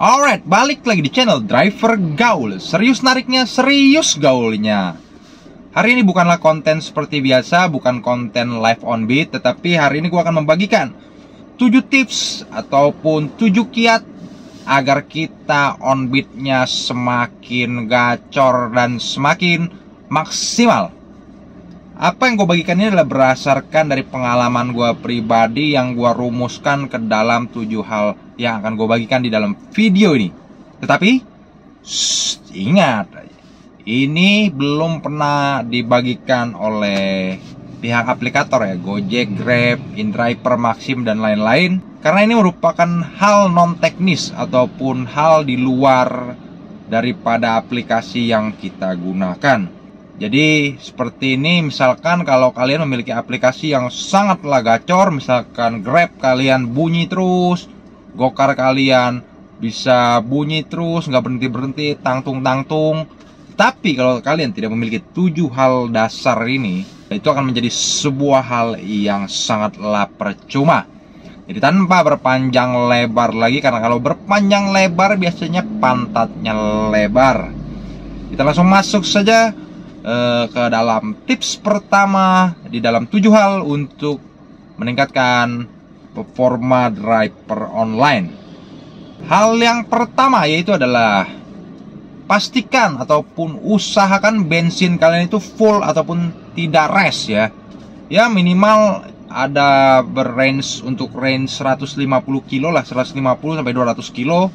Alright, balik lagi di channel Driver Gaul. Serius nariknya, serius gaulnya. Hari ini bukanlah konten seperti biasa, bukan konten live on beat, tetapi hari ini gue akan membagikan 7 tips ataupun 7 kiat agar kita on beatnya semakin gacor dan semakin maksimal. Apa yang gue bagikan ini adalah berdasarkan dari pengalaman gue pribadi yang gue rumuskan ke dalam 7 hal yang akan gue bagikan di dalam video ini. Tetapi ingat, ini belum pernah dibagikan oleh pihak aplikator ya, Gojek, Grab, InDriver, Maxim, dan lain-lain. Karena ini merupakan hal non teknis ataupun hal di luar daripada aplikasi yang kita gunakan. Jadi seperti ini, misalkan kalau kalian memiliki aplikasi yang sangatlah gacor, misalkan Grab kalian bunyi terus, Gokar kalian bisa bunyi terus, nggak berhenti-berhenti, tangtung-tangtung. Tapi kalau kalian tidak memiliki 7 hal dasar ini, itu akan menjadi sebuah hal yang sangatlah percuma. Jadi tanpa berpanjang lebar lagi, karena kalau berpanjang lebar biasanya pantatnya lebar, kita langsung masuk saja ke dalam tips pertama di dalam 7 hal untuk meningkatkan performa driver online. Hal yang pertama yaitu adalah pastikan ataupun usahakan bensin kalian itu full ataupun tidak rest ya. Ya minimal ada berrange untuk range 150 kilo lah, 150 sampai 200 kilo.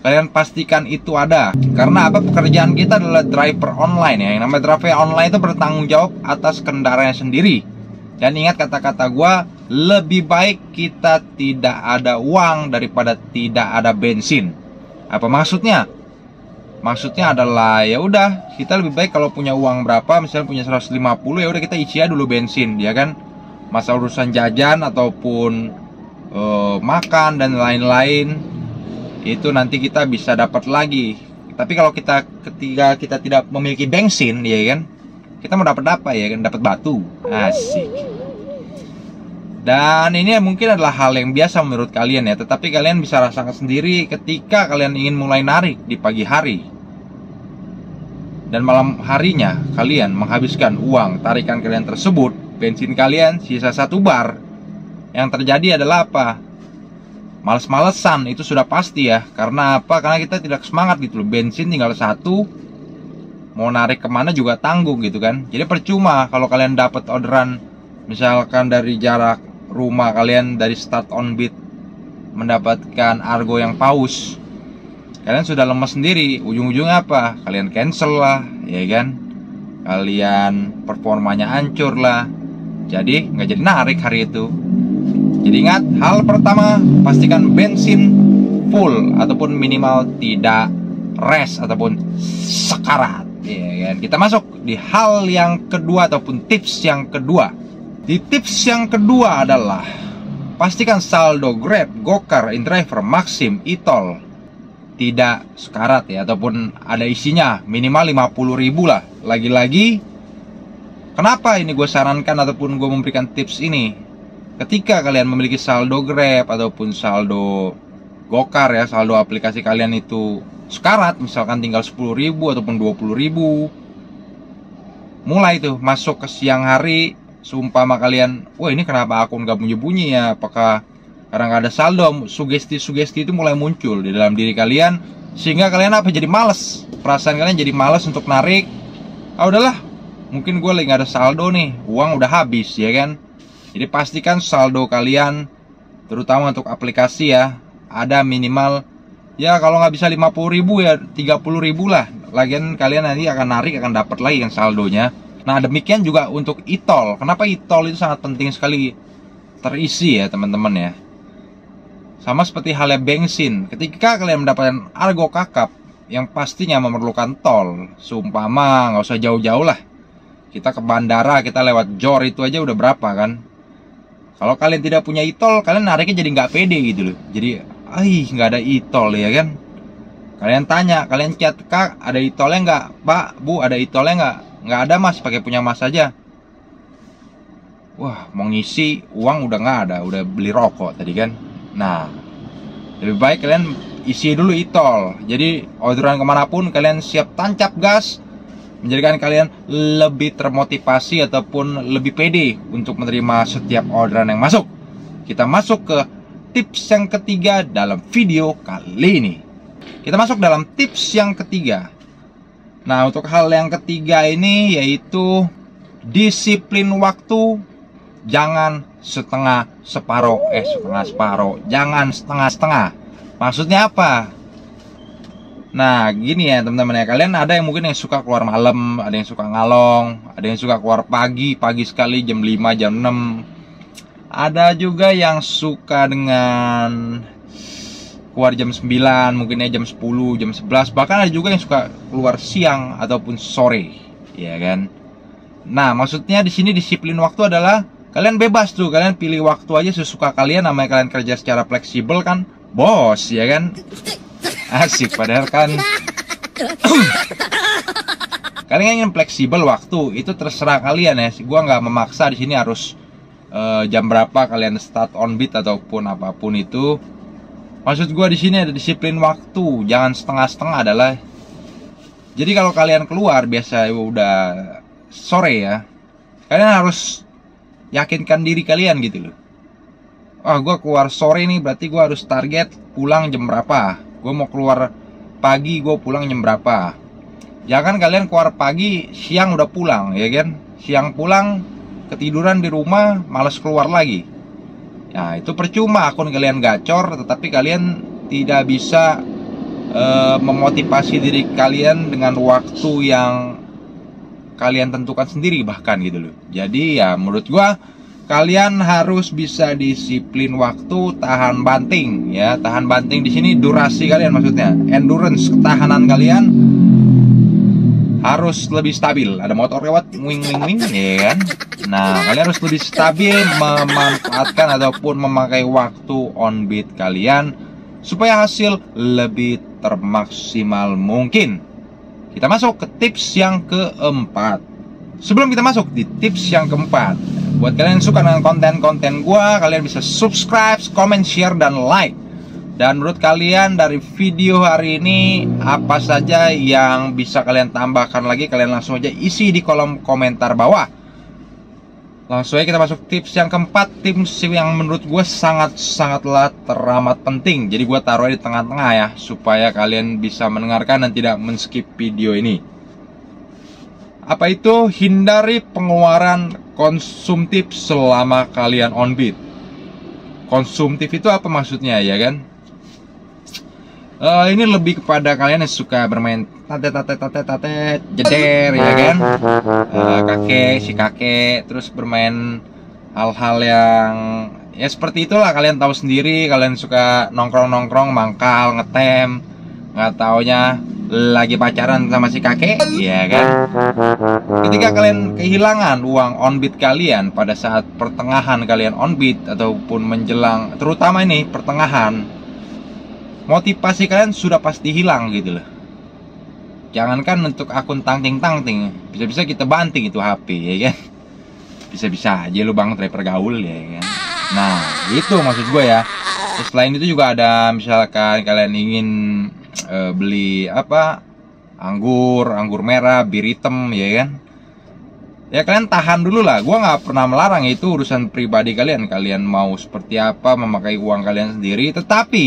Kalian pastikan itu ada. Karena apa? Pekerjaan kita adalah driver online ya. Yang namanya driver online itu bertanggung jawab atas kendaraannya sendiri. Dan ingat kata-kata gua, lebih baik kita tidak ada uang daripada tidak ada bensin. Apa maksudnya? Maksudnya adalah ya udah, kita lebih baik kalau punya uang berapa, misalnya punya 150, ya udah kita isi aja dulu bensin, ya kan? Masa urusan jajan ataupun makan dan lain-lain itu nanti kita bisa dapat lagi. Tapi kalau ketika kita tidak memiliki bensin, ya kan, kita mau dapat apa ya kan? Dapat batu. Asik. Dan ini mungkin adalah hal yang biasa menurut kalian ya, tetapi kalian bisa rasakan sendiri ketika kalian ingin mulai narik di pagi hari dan malam harinya kalian menghabiskan uang tarikan kalian tersebut, bensin kalian sisa 1 bar. Yang terjadi adalah apa? Males-malesan, itu sudah pasti ya. Karena apa? Karena kita tidak semangat gitu loh. Bensin tinggal 1, mau narik kemana juga tanggung gitu kan. Jadi percuma kalau kalian dapat orderan, misalkan dari jarak rumah kalian, dari start on beat mendapatkan argo yang paus, kalian sudah lemes sendiri. Ujung-ujungnya apa? Kalian cancel lah, ya kan. Kalian performanya hancur lah. Jadi nggak jadi narik hari itu. Jadi ingat, hal pertama, pastikan bensin full ataupun minimal tidak rest ataupun sekarat. Ya kan? Kita masuk di hal yang kedua ataupun tips yang kedua. Di tips yang kedua adalah pastikan saldo Grab, Gokar, InDriver, Maxim, e-tol tidak sekarat ya, ataupun ada isinya minimal 50.000 lah. Lagi-lagi, kenapa ini gue sarankan ataupun gue memberikan tips ini? Ketika kalian memiliki saldo Grab ataupun saldo Gokar ya, saldo aplikasi kalian itu sekarat, misalkan tinggal 10.000 ataupun 20.000, mulai tuh masuk ke siang hari, seumpama kalian, wah ini kenapa akun gak bunyi-bunyi ya, apakah karena gak ada saldo? Sugesti-sugesti itu mulai muncul di dalam diri kalian, sehingga kalian apa? Jadi males. Perasaan kalian jadi males untuk narik. Ah udahlah, mungkin gue lagi gak ada saldo nih, uang udah habis ya kan. Jadi pastikan saldo kalian, terutama untuk aplikasi ya, ada minimal, ya kalau nggak bisa 50.000 ya 30.000 lah. Lagian kalian nanti akan narik, akan dapat lagi kan saldonya. Nah demikian juga untuk e-tol. Kenapa e-tol itu sangat penting sekali terisi ya teman-teman ya. Sama seperti halnya bensin. Ketika kalian mendapatkan argo kakap yang pastinya memerlukan tol, seumpama nggak usah jauh-jauh lah, kita ke bandara, kita lewat JOR itu aja udah berapa kan. Kalau kalian tidak punya e-tol, kalian nariknya jadi nggak pede gitu loh. Jadi, nggak ada e-tol ya kan. Kalian tanya, kalian chat, Kak, ada e-tolnya nggak? Pak, Bu, ada e-tolnya nggak? Nggak ada mas, pakai punya mas aja. Wah, mau ngisi uang udah nggak ada, udah beli rokok tadi kan. Nah, lebih baik kalian isi dulu e-tol. Jadi orderan kemanapun kalian siap tancap gas, menjadikan kalian lebih termotivasi ataupun lebih pede untuk menerima setiap orderan yang masuk. Kita masuk ke tips yang ketiga dalam video kali ini. Kita masuk dalam tips yang ketiga. Nah, untuk hal yang ketiga ini yaitu disiplin waktu. Jangan setengah separuh, jangan setengah-setengah. Maksudnya apa? Nah, gini ya teman-teman ya, kalian ada yang mungkin yang suka keluar malam, ada yang suka ngalong, ada yang suka keluar pagi sekali jam 5, jam 6. Ada juga yang suka dengan keluar jam 9, mungkin ya jam 10, jam 11. Bahkan ada juga yang suka keluar siang ataupun sore, ya kan? Nah, maksudnya di sini disiplin waktu adalah kalian bebas tuh, kalian pilih waktu aja sesuka kalian, namanya kalian kerja secara fleksibel kan, bos, ya kan? Asik, padahal kan kalian ingin fleksibel waktu, itu terserah kalian ya. Gua nggak memaksa di sini harus jam berapa kalian start on beat ataupun apapun itu. Maksud gua di sini ada disiplin waktu, jangan setengah-setengah adalah. Jadi kalau kalian keluar biasa udah sore ya, kalian harus yakinkan diri kalian gitu loh. Wah, gue keluar sore nih, berarti gue harus target pulang jam berapa. Gue mau keluar pagi, gue pulang jam berapa. Jangan kalian keluar pagi, siang udah pulang, ya kan? Siang pulang, ketiduran di rumah, malas keluar lagi. Nah, itu percuma akun kalian gacor, tetapi kalian tidak bisa memotivasi diri kalian dengan waktu yang kalian tentukan sendiri bahkan gitu loh. Jadi ya menurut gua kalian harus bisa disiplin waktu, tahan banting ya. Tahan banting di sini durasi kalian, maksudnya endurance, ketahanan kalian harus lebih stabil. Ada motor lewat wing ya kan. Nah, kalian harus lebih stabil memanfaatkan ataupun memakai waktu on beat kalian supaya hasil lebih termaksimal mungkin. Kita masuk ke tips yang keempat. Sebelum kita masuk di tips yang keempat, buat kalian yang suka dengan konten-konten gua, kalian bisa subscribe, comment, share, dan like. Dan menurut kalian dari video hari ini apa saja yang bisa kalian tambahkan lagi, kalian langsung aja isi di kolom komentar bawah. Langsung aja kita masuk tips yang keempat. Tips yang menurut gue sangatlah teramat penting. Jadi gue taruh di tengah-tengah ya, supaya kalian bisa mendengarkan dan tidak men-skip video ini. Apa itu? Hindari pengeluaran konsumtif selama kalian on beat. Konsumtif itu apa maksudnya ya kan? Ini lebih kepada kalian yang suka bermain tatet jeder ya kan, kakek terus bermain hal-hal yang ya seperti itulah. Kalian tahu sendiri, kalian suka nongkrong mangkal ngetem, nggak taunya lagi pacaran sama si kakek ya kan. Ketika kalian kehilangan uang on beat kalian pada saat pertengahan kalian on beat ataupun menjelang, terutama ini pertengahan, motivasi kalian sudah pasti hilang gitu loh. Jangankan untuk akun tangting-tangting, bisa-bisa kita banting itu HP ya kan. Bisa-bisa aja lu bang driver gaul ya kan. Nah itu maksud gue ya. Selain itu juga ada, misalkan kalian ingin beli apa, anggur merah, bir hitam ya kan. Ya kalian tahan dulu lah. Gue nggak pernah melarang, itu urusan pribadi kalian. Kalian mau seperti apa, memakai uang kalian sendiri. Tetapi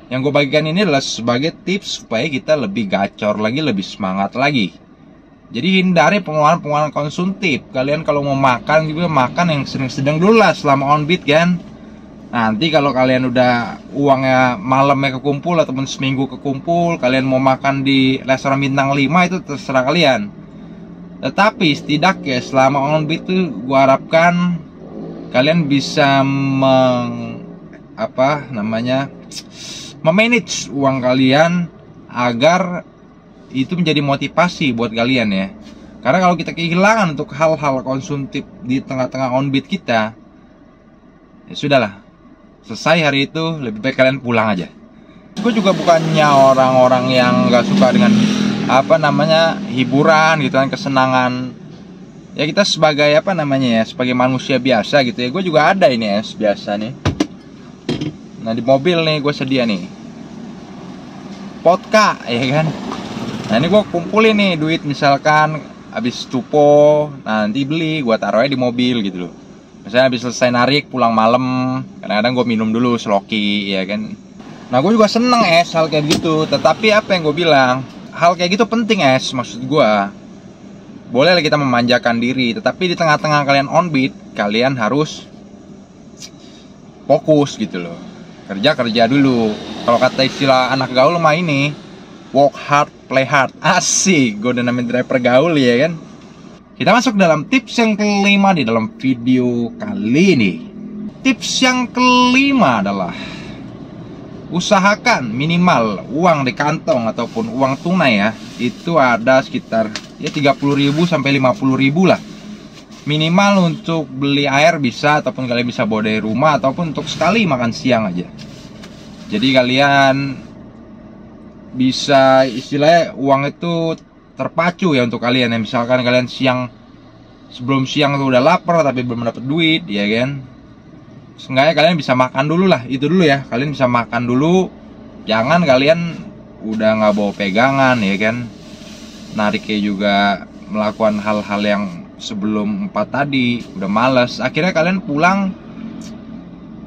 yang gue bagikan ini adalah sebagai tips supaya kita lebih gacor lagi, lebih semangat lagi. Jadi hindari pengeluaran konsumtif. Kalian kalau mau makan juga makan yang sedang dulu lah selama on beat kan. Nanti kalau kalian udah uangnya malamnya kekumpul ataupun seminggu kekumpul, kalian mau makan di restoran bintang 5, itu terserah kalian. Tetapi setidaknya selama on beat itu gue harapkan kalian bisa memanage uang kalian agar itu menjadi motivasi buat kalian ya. Karena kalau kita kehilangan untuk hal-hal konsumtif di tengah-tengah on beat kita, ya sudahlah, selesai hari itu, lebih baik kalian pulang aja. Gue juga bukannya orang-orang yang gak suka dengan hiburan gitu kan, kesenangan. Ya kita sebagai sebagai manusia biasa gitu ya. Gue juga ada ini es biasa nih. Nah di mobil nih gue sedia nih repot kak, ya kan. Nah ini gue kumpulin nih duit, misalkan habis tupo, nanti beli, gue taruhnya di mobil gitu loh. Misalnya habis selesai narik, pulang malam, kadang-kadang gue minum dulu sloki, ya kan. Nah gue juga seneng hal kayak gitu. Tetapi apa yang gue bilang, hal kayak gitu penting maksud gue. Boleh kita memanjakan diri, tetapi di tengah-tengah kalian on beat, kalian harus fokus gitu loh. Kerja dulu. Kalau kata istilah anak gaul mah ini, work hard, play hard. Asik, gue udah namanya driver gaul ya kan. Kita masuk dalam tips yang kelima di dalam video kali ini. Tips yang kelima adalah usahakan minimal uang di kantong ataupun uang tunai ya, itu ada sekitar ya 30.000 sampai 50.000 lah. Minimal untuk beli air bisa, ataupun kalian bisa bawa dari rumah, ataupun untuk sekali makan siang aja. Jadi kalian bisa istilahnya uang itu terpacu ya untuk kalian ya. Misalkan kalian sebelum siang tuh udah lapar tapi belum dapat duit ya kan, seenggaknya kalian bisa makan dulu lah, itu dulu ya. Kalian bisa makan dulu, jangan kalian udah nggak bawa pegangan ya kan. Nariknya juga melakukan hal-hal yang sebelum 4 tadi udah males, akhirnya kalian pulang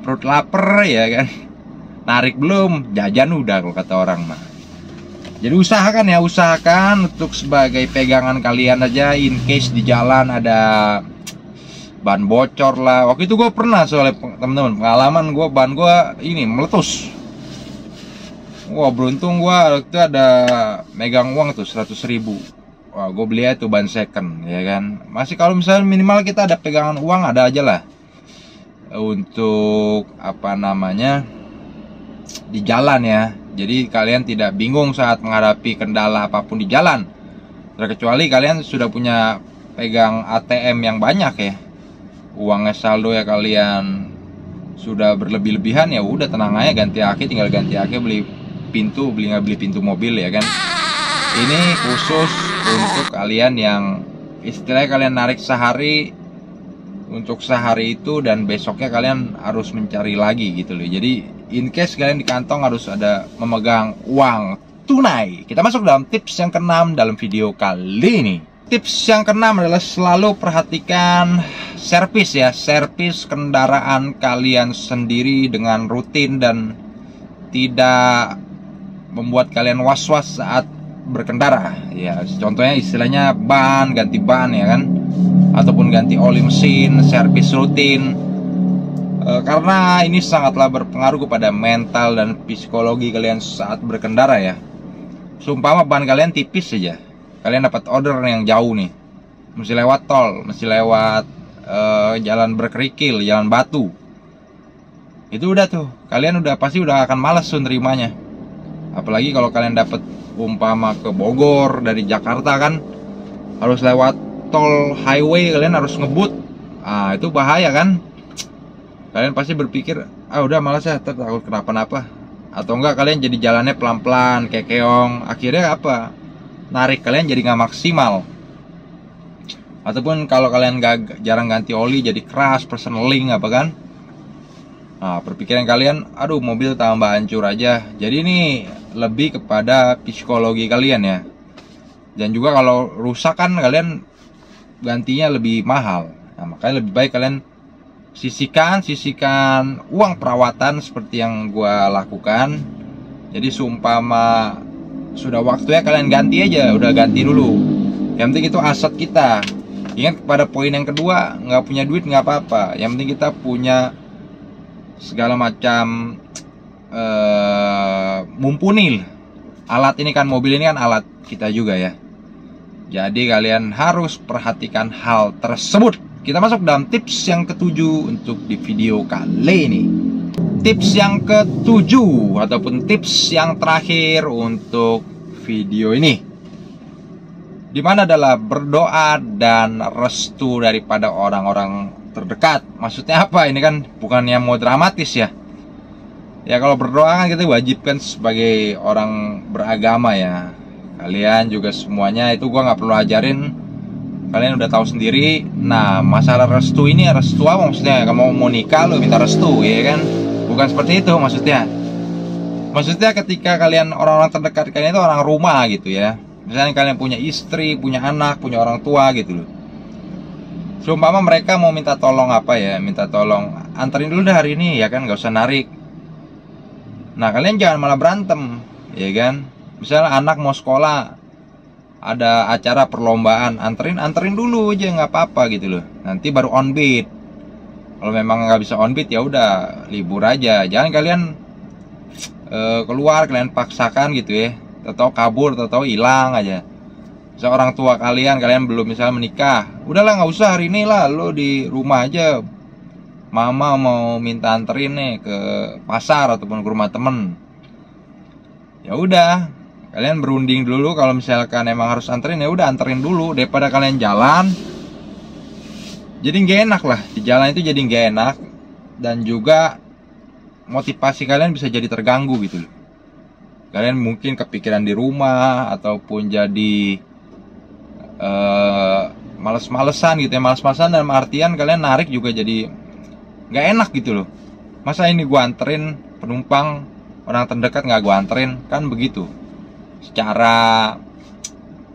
perut lapar ya kan. Narik belum, jajan udah kalau kata orang mah. Jadi usahakan untuk sebagai pegangan kalian aja, in case di jalan ada ban bocor lah. Waktu itu gue pernah, soalnya teman-teman, pengalaman gue, ban gue ini meletus. Wah beruntung gue waktu itu ada megang uang tuh 100.000. Wah gue beli aja tuh ban second ya kan. Masih kalau misalnya minimal kita ada pegangan uang, ada aja lah untuk apa namanya di jalan ya. Jadi kalian tidak bingung saat menghadapi kendala apapun di jalan, terkecuali kalian sudah punya pegang ATM yang banyak ya, uangnya saldo ya, kalian sudah berlebih-lebihan ya udah tenang aja, ganti aki, tinggal ganti aki, beli pintu mobil ya kan. Ini khusus untuk kalian yang istilahnya kalian narik sehari untuk sehari itu, dan besoknya kalian harus mencari lagi gitu loh. Jadi in case kalian di kantong harus ada memegang uang tunai. Kita masuk dalam tips yang keenam dalam video kali ini. Tips yang keenam adalah selalu perhatikan servis ya, servis kendaraan kalian sendiri dengan rutin dan tidak membuat kalian was-was saat berkendara ya. Contohnya istilahnya ganti ban ya kan, ataupun ganti oli mesin, servis rutin. Karena ini sangatlah berpengaruh kepada mental dan psikologi kalian saat berkendara ya. Seumpama ban kalian tipis saja, kalian dapat order yang jauh nih, mesti lewat tol, mesti lewat jalan berkerikil, jalan batu, itu udah tuh, kalian pasti akan malas tuh nerimanya. Apalagi kalau kalian dapat umpama ke Bogor dari Jakarta kan, harus lewat tol highway, kalian harus ngebut, itu bahaya kan. Kalian pasti berpikir, udah malas ya, takut kenapa-napa. Atau enggak kalian jadi jalannya pelan-pelan, kayak keong. Akhirnya apa? Narik kalian jadi nggak maksimal. Ataupun kalau kalian jarang ganti oli, jadi keras, personeling apa kan. Nah, perpikiran kalian, mobil tambah hancur aja. Jadi ini lebih kepada psikologi kalian ya. Dan juga kalau rusak kan kalian gantinya lebih mahal. Nah, makanya lebih baik kalian sisihkan uang perawatan seperti yang gua lakukan. Jadi seumpama sudah waktunya kalian ganti aja, udah ganti dulu. Yang penting itu aset kita. Ingat pada poin yang kedua, nggak punya duit nggak apa-apa. Yang penting kita punya segala macam mumpuni. Alat ini kan, mobil ini kan alat kita juga ya. Jadi kalian harus perhatikan hal tersebut. Kita masuk dalam tips yang ketujuh untuk di video kali ini. Tips yang ketujuh ataupun tips yang terakhir untuk video ini, dimana adalah berdoa dan restu daripada orang-orang terdekat. Maksudnya apa? Ini kan bukannya mau dramatis ya. Ya kalau berdoa kan kita wajibkan sebagai orang beragama ya. Kalian juga semuanya itu gua nggak perlu ajarin, kalian udah tahu sendiri. Nah masalah restu ini, restu apa maksudnya? Kamu mau nikah lo minta restu ya kan? Bukan seperti itu maksudnya. Maksudnya ketika kalian, orang-orang terdekat kalian itu orang rumah gitu ya. Misalnya kalian punya istri, punya anak, punya orang tua gitu loh. Seumpama mereka mau minta tolong apa ya, minta tolong anterin dulu dah hari ini ya kan, gak usah narik. Nah kalian jangan malah berantem, ya kan. Misalnya anak mau sekolah, ada acara perlombaan, anterin dulu aja, nggak apa-apa gitu loh. Nanti baru on beat. Kalau memang nggak bisa on beat ya udah libur aja. Jangan kalian keluar, kalian paksakan gitu ya, atau kabur, atau hilang aja. Misal orang tua kalian belum misalnya menikah, udahlah nggak usah hari ini lah, lo di rumah aja. Mama mau minta anterin nih ke pasar ataupun ke rumah temen. Ya udah, kalian berunding dulu. Kalau misalkan emang harus anterin ya udah anterin dulu, daripada kalian jalan. Jadi nggak enak lah, di jalan itu jadi nggak enak, dan juga motivasi kalian bisa jadi terganggu gitu loh. Kalian mungkin kepikiran di rumah, ataupun jadi males-malesan gitu ya. Males-malesan dalam artian kalian narik juga jadi nggak enak gitu loh. Masa ini gua anterin penumpang, orang terdekat nggak gua anterin, kan begitu. Secara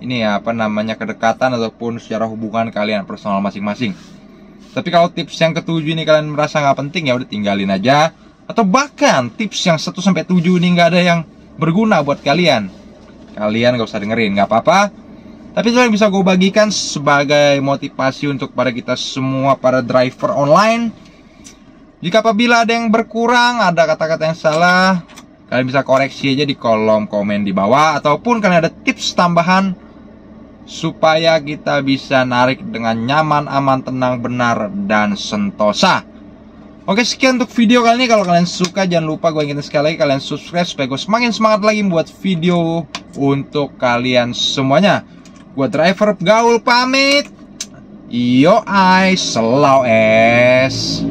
ini ya, apa namanya, kedekatan ataupun secara hubungan kalian personal masing-masing. Tapi kalau tips yang ketujuh ini kalian merasa nggak penting, ya udah tinggalin aja. Atau bahkan tips yang 1-7 ini nggak ada yang berguna buat kalian, kalian gak usah dengerin, nggak apa-apa. Tapi itu yang bisa gue bagikan sebagai motivasi untuk pada kita semua, para driver online. Jika apabila ada yang berkurang, ada kata-kata yang salah, kalian bisa koreksi aja di kolom komen di bawah. Ataupun kalian ada tips tambahan supaya kita bisa narik dengan nyaman, aman, tenang, benar, dan sentosa. Oke, sekian untuk video kali ini. Kalau kalian suka, jangan lupa gue ingetin sekali lagi, kalian subscribe supaya gue semakin semangat lagi buat video untuk kalian semuanya. Gue driver gaul pamit. Yo, selau es.